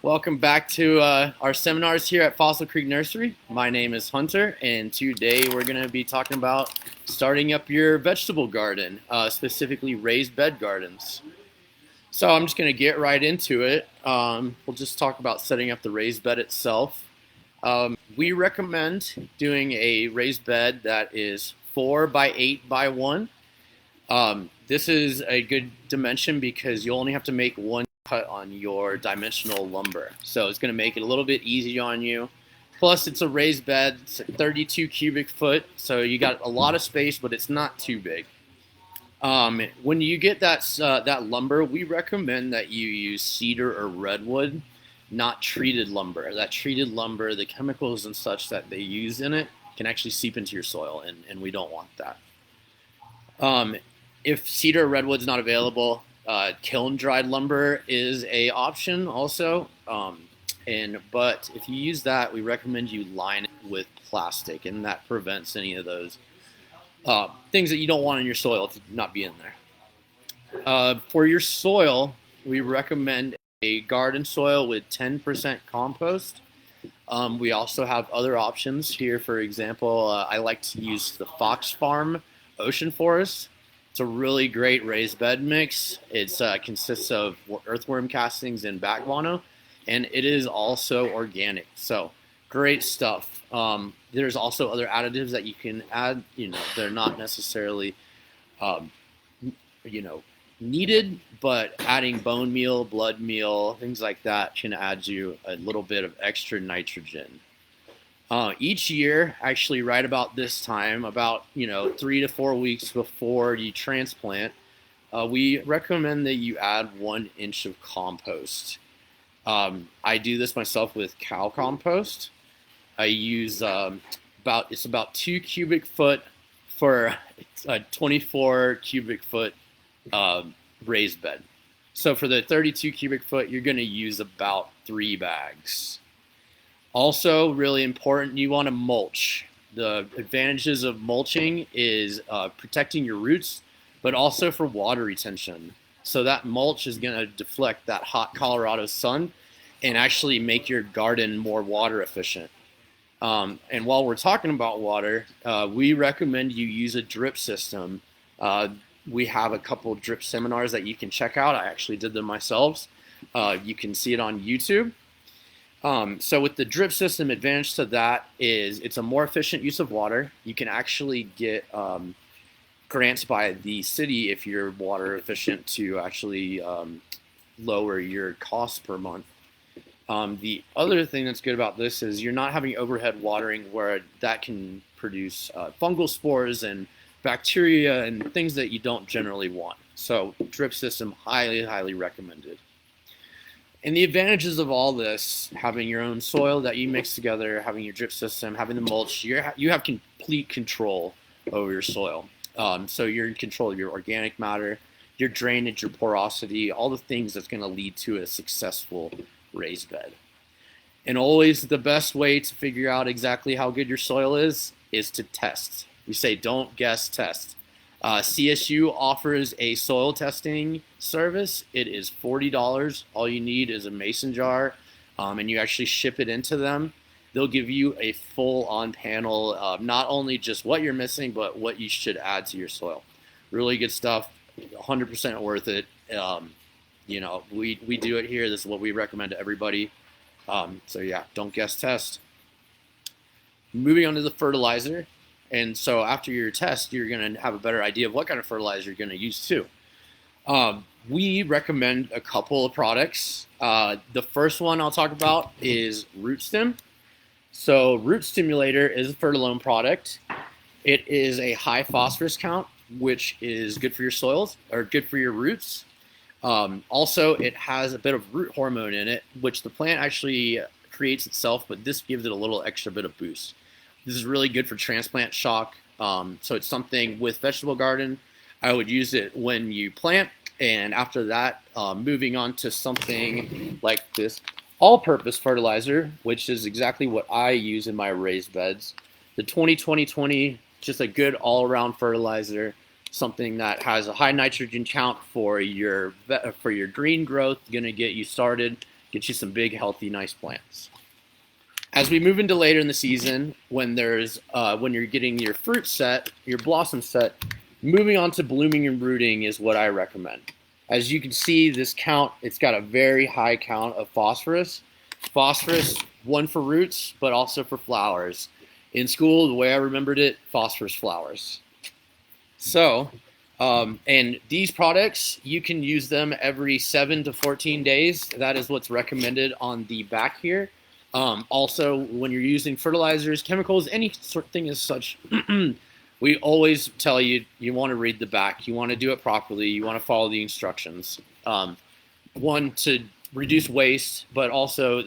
Welcome back to our seminars here at Fossil Creek Nursery. My name is Hunter, and today we're going to be talking about starting up your vegetable garden, specifically raised bed gardens. So I'm just going to get right into it. We'll just talk about setting up the raised bed itself. We recommend doing a raised bed that is 4 by 8 by 1. This is a good dimension because you'll only have to make one cut on your dimensional lumber. So it's going to make it a little bit easier on you. Plus, it's a raised bed. It's 32 cubic foot, so you got a lot of space, but it's not too big. When you get that lumber, we recommend that you use cedar or redwood, not treated lumber. That treated lumber, the chemicals and such that they use in it can actually seep into your soil, and we don't want that. If cedar or redwood's not available, kiln dried lumber is a option also. But if you use that, we recommend you line it with plastic, and that prevents any of those things that you don't want in your soil to not be in there. For your soil, we recommend a garden soil with 10% compost. We also have other options here. For example, I like to use the Fox Farm Ocean Forest. It's a really great raised bed mix. It consists of earthworm castings and bat guano, and it is also organic. So great stuff. There's also other additives that you can add. They're not necessarily, needed, but adding bone meal, blood meal, things like that can add you a little bit of extra nitrogen. Each year, actually right about this time, about 3 to 4 weeks before you transplant, we recommend that you add 1 inch of compost. I do this myself with cow compost. I use about 2 cubic foot for a 24 cubic foot raised bed. So for the 32 cubic foot, you're going to use about 3 bags. Also, really important, you want to mulch. The advantages of mulching is protecting your roots, but also for water retention. So that mulch is going to deflect that hot Colorado sun and actually make your garden more water efficient. And while we're talking about water, we recommend you use a drip system. We have a couple drip seminars that you can check out. I actually did them myself. You can see it on YouTube. So with the drip system, advantage to that is it's a more efficient use of water. You can actually get grants by the city if you're water efficient to actually lower your costs per month. The other thing that's good about this is you're not having overhead watering where that can produce fungal spores and bacteria and things that you don't generally want. So drip system, highly, highly recommended. And the advantages of all this, having your own soil that you mix together, having your drip system, having the mulch, you have complete control over your soil. So you're in control of your organic matter, your drainage, your porosity, all the things that's going to lead to a successful raised bed. And always the best way to figure out exactly how good your soil is to test. We say don't guess, test. CSU offers a soil testing service. It is $40. All you need is a mason jar, and you actually ship it into them. They'll give you a full-on panel of not only just what you're missing, but what you should add to your soil. Really good stuff, 100% worth it. We do it here. This is what we recommend to everybody. So yeah, don't guess, test. Moving on to the fertilizer. And so after your test, you're going to have a better idea of what kind of fertilizer you're going to use too. We recommend a couple of products. The first one I'll talk about is Root Stim. So Root Stimulator is a Fertilome product. It is a high phosphorus count, which is good for your soils or good for your roots. Also, it has a bit of root hormone in it, which the plant actually creates itself, but this gives it a little extra bit of boost. This is really good for transplant shock. So it's something with vegetable garden. I would use it when you plant. And after that, moving on to something like this all-purpose fertilizer, which is exactly what I use in my raised beds. The 20-20-20, just a good all-around fertilizer, something that has a high nitrogen count for your green growth, going to get you started, Get you some big, healthy, nice plants. As we move into later in the season, when you're getting your fruit set, your blossom set, moving on to blooming and rooting is what I recommend. As you can see, this count, it's got a very high count of phosphorus. Phosphorus, one for roots, but also for flowers. In school, the way I remembered it, phosphorus flowers. So, and these products, you can use them every 7 to 14 days. That is what's recommended on the back here. Also, when you're using fertilizers, chemicals, any sort of thing as such, we always tell you, you want to read the back. You want to do it properly. You want to follow the instructions. One, to reduce waste, but also,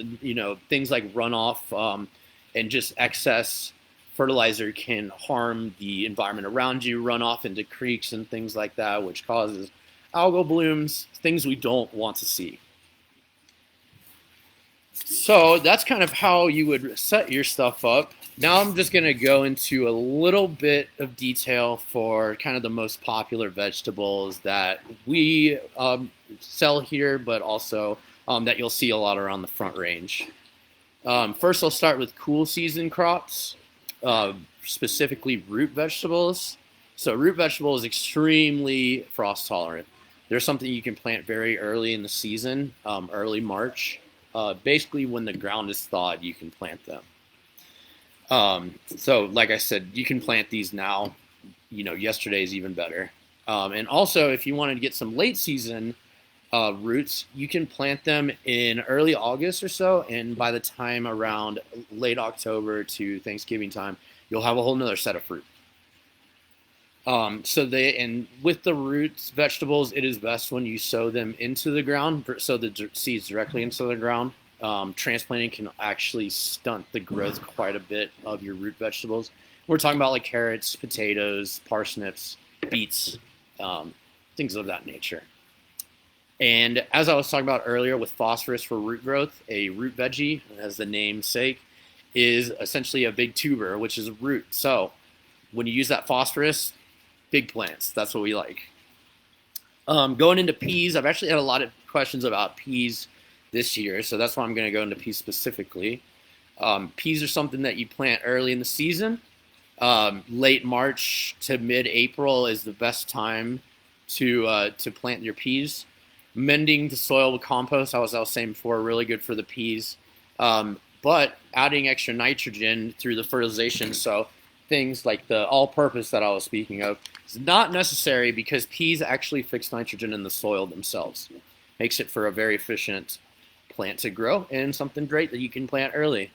things like runoff and just excess fertilizer can harm the environment around you, run off into creeks and things like that, which causes algal blooms, things we don't want to see. So that's kind of how you would set your stuff up. Now I'm just going to go into a little bit of detail for kind of the most popular vegetables that we sell here, but also that you'll see a lot around the Front Range. First, I'll start with cool season crops, specifically root vegetables. So root vegetable is extremely frost tolerant. They're something you can plant very early in the season, early March. Basically, when the ground is thawed, you can plant them. So, like I said, you can plant these now. Yesterday is even better. And also, if you wanted to get some late season roots, you can plant them in early August or so. And by the time around late October to Thanksgiving time, you'll have a whole nother set of fruit. And with the roots vegetables, it is best when you sow them into the ground, sow the seeds directly into the ground. Transplanting can actually stunt the growth quite a bit of your root vegetables. We're talking about like carrots, potatoes, parsnips, beets, things of that nature. And as I was talking about earlier with phosphorus for root growth, a root veggie, as the name's sake, is essentially a big tuber, which is a root. So when you use that phosphorus, big plants, that's what we like. Going into peas, I've actually had a lot of questions about peas this year, so that's why I'm going to go into peas specifically. Peas are something that you plant early in the season. Late March to mid-April is the best time to plant your peas. Mending the soil with compost, as I was saying before, really good for the peas. But adding extra nitrogen through the fertilization, so things like the all-purpose that I was speaking of, is not necessary because peas actually fix nitrogen in the soil themselves. Makes it for a very efficient plant to grow and something great that you can plant early.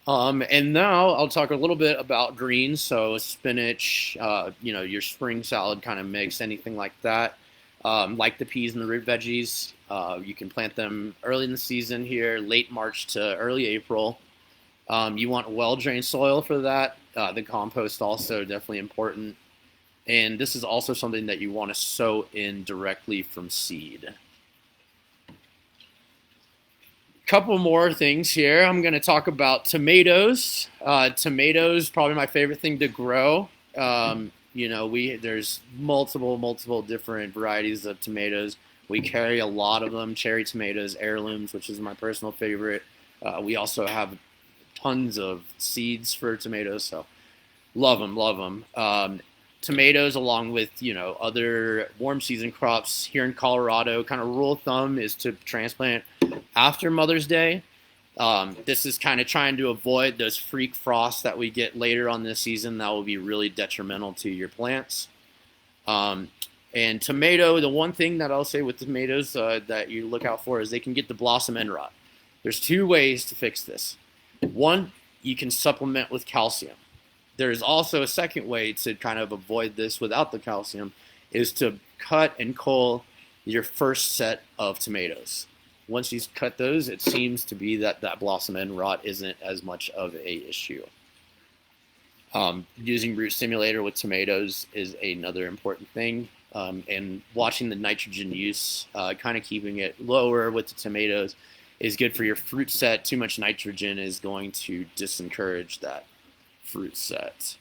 And now I'll talk a little bit about greens, so spinach, your spring salad kind of mix, anything like that. Like the peas and the root veggies, you can plant them early in the season here, late March to early April. You want well-drained soil for that. The compost also definitely important. And this is also something that you want to sow in directly from seed. Couple more things here. I'm going to talk about tomatoes. Tomatoes, probably my favorite thing to grow. There's multiple different varieties of tomatoes. We carry a lot of them, cherry tomatoes, heirlooms, which is my personal favorite. We also have tons of seeds for tomatoes, so love them. Tomatoes, along with other warm season crops here in Colorado, kind of rule of thumb is to transplant after Mother's Day. This is kind of trying to avoid those freak frosts that we get later on this season that will be really detrimental to your plants. And tomato, the one thing that I'll say with tomatoes that you look out for is they can get the blossom end rot. There's two ways to fix this. One, you can supplement with calcium. There's also a second way to kind of avoid this without the calcium, is to cut and cull your first set of tomatoes. Once you cut those, it seems to be that blossom end rot isn't as much of a issue. Using root stimulator with tomatoes is another important thing. And watching the nitrogen use, kind of keeping it lower with the tomatoes is good for your fruit set. Too much nitrogen is going to disencourage that fruit set.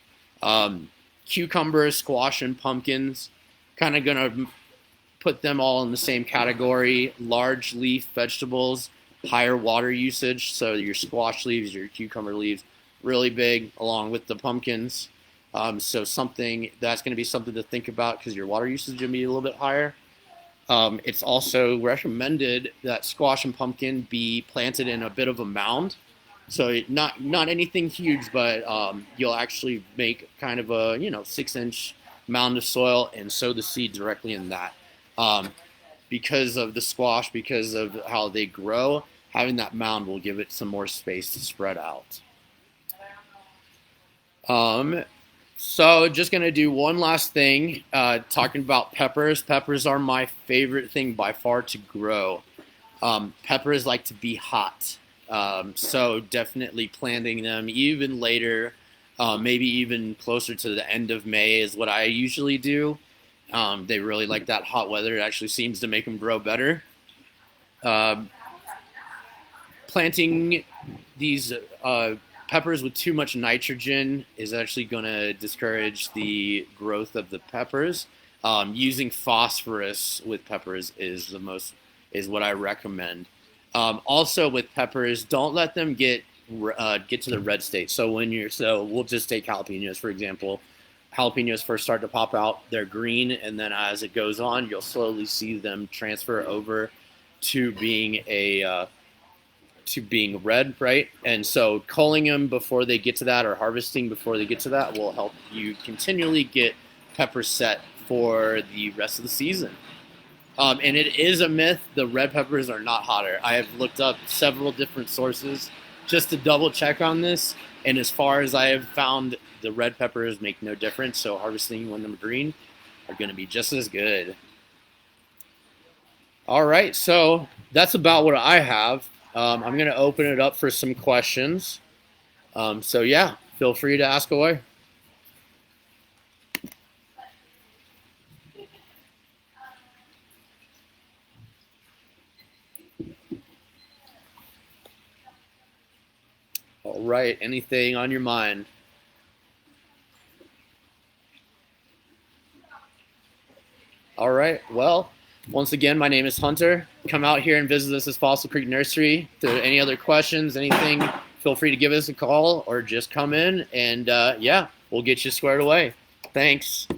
Cucumbers, squash, and pumpkins, kind of going to put them all in the same category. Large leaf vegetables, higher water usage. So your squash leaves, your cucumber leaves, really big, along with the pumpkins. So something that's going to be something to think about because your water usage is going to be a little bit higher. It's also recommended that squash and pumpkin be planted in a bit of a mound. So not anything huge, but you'll actually make kind of a 6-inch mound of soil and sow the seed directly in that. Because of the squash, because of how they grow, having that mound will give it some more space to spread out. So just going to do one last thing, talking about peppers. Peppers are my favorite thing by far to grow. Peppers like to be hot. So definitely planting them even later, maybe even closer to the end of May is what I usually do. They really like that hot weather. It actually seems to make them grow better. Planting these peppers with too much nitrogen is actually going to discourage the growth of the peppers. Using phosphorus with peppers is what I recommend. Also with peppers, don't let them get to the red state. So we'll just take jalapenos for example. Jalapenos first start to pop out, they're green, and then as it goes on, you'll slowly see them transfer over to being red, right? And so culling them before they get to that, or harvesting before they get to that, will help you continually get peppers set for the rest of the season. And it is a myth, the red peppers are not hotter. I have looked up several different sources just to double check on this, and as far as I have found, the red peppers make no difference, so harvesting when they're green are going to be just as good. All right, so that's about what I have. I'm going to open it up for some questions. So yeah, feel free to ask away. All right, anything on your mind? All right, well, once again, my name is Hunter. Come out here and visit us at Fossil Creek Nursery. If there are any other questions, anything, feel free to give us a call or just come in and yeah, we'll get you squared away. Thanks.